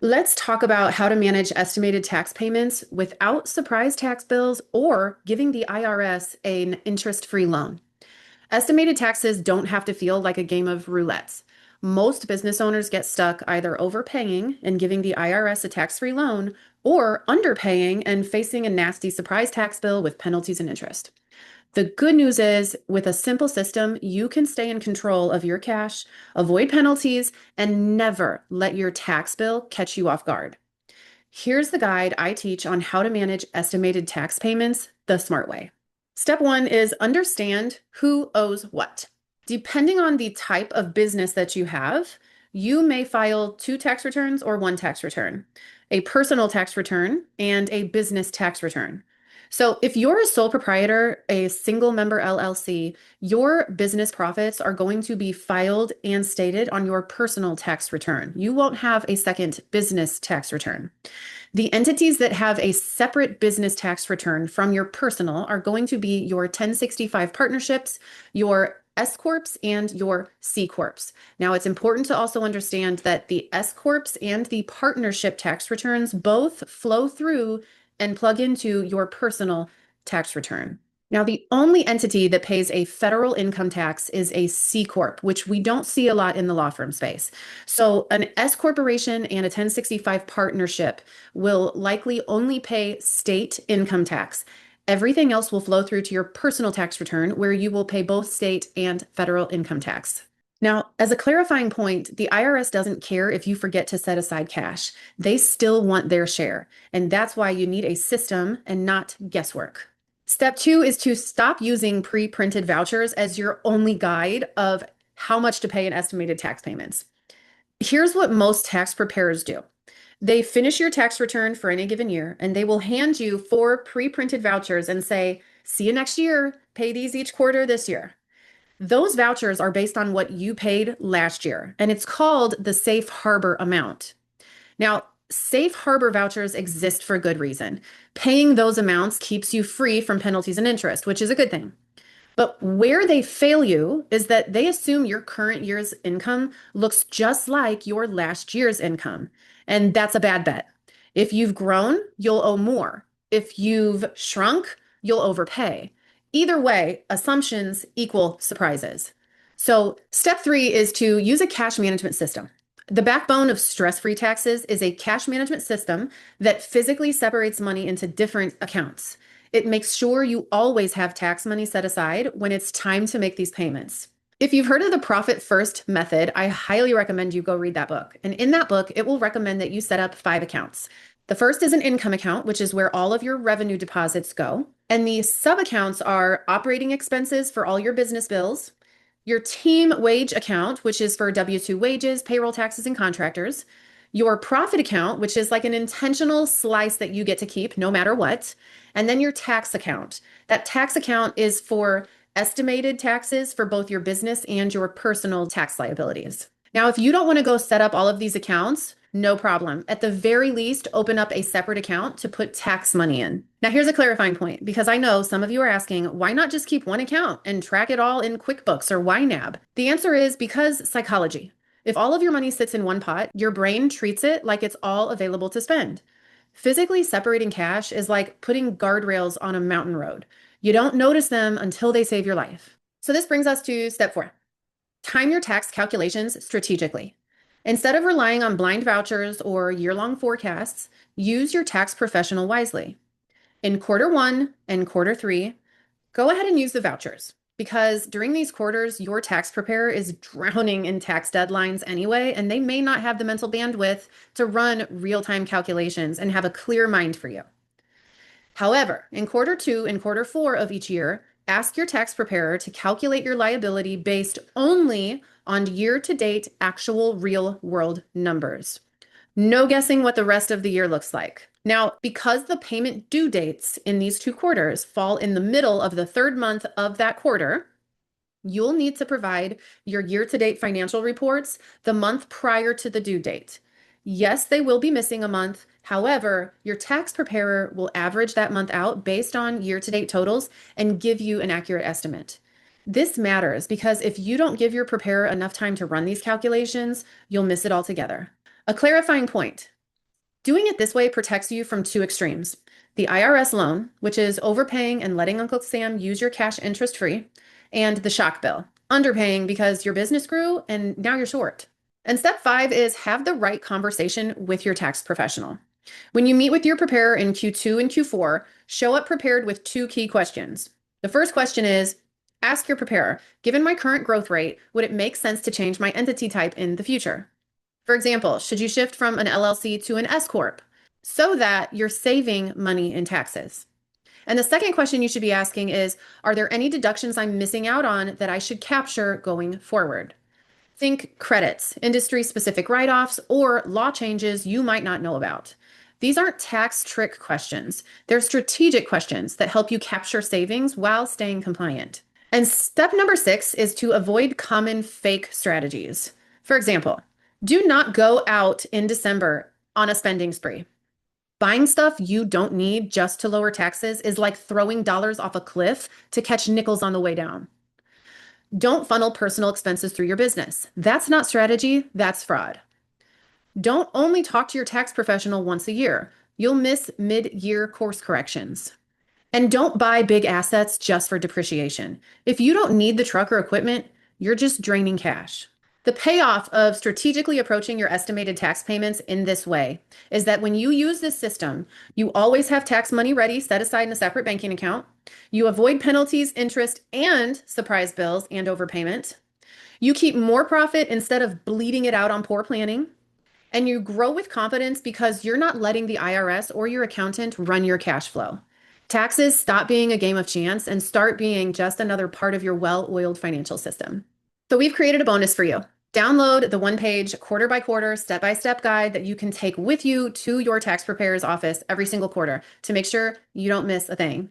Let's talk about how to manage estimated tax payments without surprise tax bills or giving the IRS an interest-free loan. Estimated taxes don't have to feel like a game of roulette. Most business owners get stuck either overpaying and giving the IRS a tax-free loan or underpaying and facing a nasty surprise tax bill with penalties and interest. The good news is, with a simple system, you can stay in control of your cash, avoid penalties, and never let your tax bill catch you off guard. Here's the guide I teach on how to manage estimated tax payments the smart way. Step one is understand who owes what. Depending on the type of business that you have, you may file two tax returns or one tax return, a personal tax return and a business tax return. So if you're a sole proprietor, a single member LLC, your business profits are going to be filed and stated on your personal tax return. You won't have a second business tax return. The entities that have a separate business tax return from your personal are going to be your 1065 partnerships, your S Corps, and your C Corps. Now, it's important to also understand that the S Corps and the partnership tax returns both flow through and plug into your personal tax return. Now, the only entity that pays a federal income tax is a C Corp, which we don't see a lot in the law firm space. So an S corporation and a 1065 partnership will likely only pay state income tax. Everything else will flow through to your personal tax return, where you will pay both state and federal income tax. Now, as a clarifying point, the IRS doesn't care if you forget to set aside cash. They still want their share, and that's why you need a system and not guesswork. Step two is to stop using pre-printed vouchers as your only guide of how much to pay in estimated tax payments. Here's what most tax preparers do. They finish your tax return for any given year, and they will hand you four pre-printed vouchers and say, see you next year, pay these each quarter this year. Those vouchers are based on what you paid last year, and it's called the safe harbor amount. Now, safe harbor vouchers exist for good reason. Paying those amounts keeps you free from penalties and interest, which is a good thing. But where they fail you is that they assume your current year's income looks just like your last year's income. And that's a bad bet. If you've grown, you'll owe more. If you've shrunk, you'll overpay. Either way, assumptions equal surprises. So, step three is to use a cash management system. The backbone of stress-free taxes is a cash management system that physically separates money into different accounts. It makes sure you always have tax money set aside when it's time to make these payments. If you've heard of the Profit First method, I highly recommend you go read that book. And in that book, it will recommend that you set up 5 accounts. The first is an income account, which is where all of your revenue deposits go. And the sub accounts are operating expenses for all your business bills, your team wage account, which is for W-2 wages, payroll taxes, and contractors, your profit account, which is like an intentional slice that you get to keep no matter what, and then your tax account. That tax account is for estimated taxes for both your business and your personal tax liabilities. Now, if you don't want to go set up all of these accounts, no problem. At the very least, open up a separate account to put tax money in. Now, here's a clarifying point, because I know some of you are asking, why not just keep one account and track it all in QuickBooks or YNAB? The answer is because psychology. If all of your money sits in one pot, your brain treats it like it's all available to spend. Physically separating cash is like putting guardrails on a mountain road. You don't notice them until they save your life. So this brings us to step 4. Time your tax calculations strategically. Instead of relying on blind vouchers or year-long forecasts, use your tax professional wisely. In quarter 1 and quarter 3, go ahead and use the vouchers, because during these quarters, your tax preparer is drowning in tax deadlines anyway, and they may not have the mental bandwidth to run real-time calculations and have a clear mind for you. However, in quarter 2 and quarter 4 of each year, ask your tax preparer to calculate your liability based only on year-to-date actual real-world numbers. No guessing what the rest of the year looks like. Now, because the payment due dates in these 2 quarters fall in the middle of the 3rd month of that quarter, you'll need to provide your year-to-date financial reports the month prior to the due date. Yes, they will be missing a month. However, your tax preparer will average that month out based on year-to-date totals and give you an accurate estimate. This matters because if you don't give your preparer enough time to run these calculations, you'll miss it altogether. A clarifying point. Doing it this way protects you from two extremes. The IRS loan, which is overpaying and letting Uncle Sam use your cash interest free, and the shock bill, underpaying because your business grew and now you're short. And step 5 is have the right conversation with your tax professional. When you meet with your preparer in Q2 and Q4, show up prepared with two key questions. The first question is, ask your preparer, given my current growth rate, would it make sense to change my entity type in the future? For example, should you shift from an LLC to an S Corp so that you're saving money in taxes? And the second question you should be asking is, are there any deductions I'm missing out on that I should capture going forward? Think credits, industry-specific write-offs, or law changes you might not know about. These aren't tax trick questions. They're strategic questions that help you capture savings while staying compliant. And step number 6 is to avoid common fake strategies. For example, do not go out in December on a spending spree. Buying stuff you don't need just to lower taxes is like throwing dollars off a cliff to catch nickels on the way down. Don't funnel personal expenses through your business. That's not strategy, that's fraud. Don't only talk to your tax professional once a year. You'll miss mid-year course corrections. And don't buy big assets just for depreciation. If you don't need the truck or equipment, you're just draining cash. The payoff of strategically approaching your estimated tax payments in this way is that when you use this system, you always have tax money ready, set aside in a separate banking account. You avoid penalties, interest, and surprise bills and overpayment. You keep more profit instead of bleeding it out on poor planning. And you grow with confidence because you're not letting the IRS or your accountant run your cash flow. Taxes stop being a game of chance and start being just another part of your well-oiled financial system. So we've created a bonus for you. Download the one-page, quarter-by-quarter, step-by-step guide that you can take with you to your tax preparer's office every single quarter to make sure you don't miss a thing.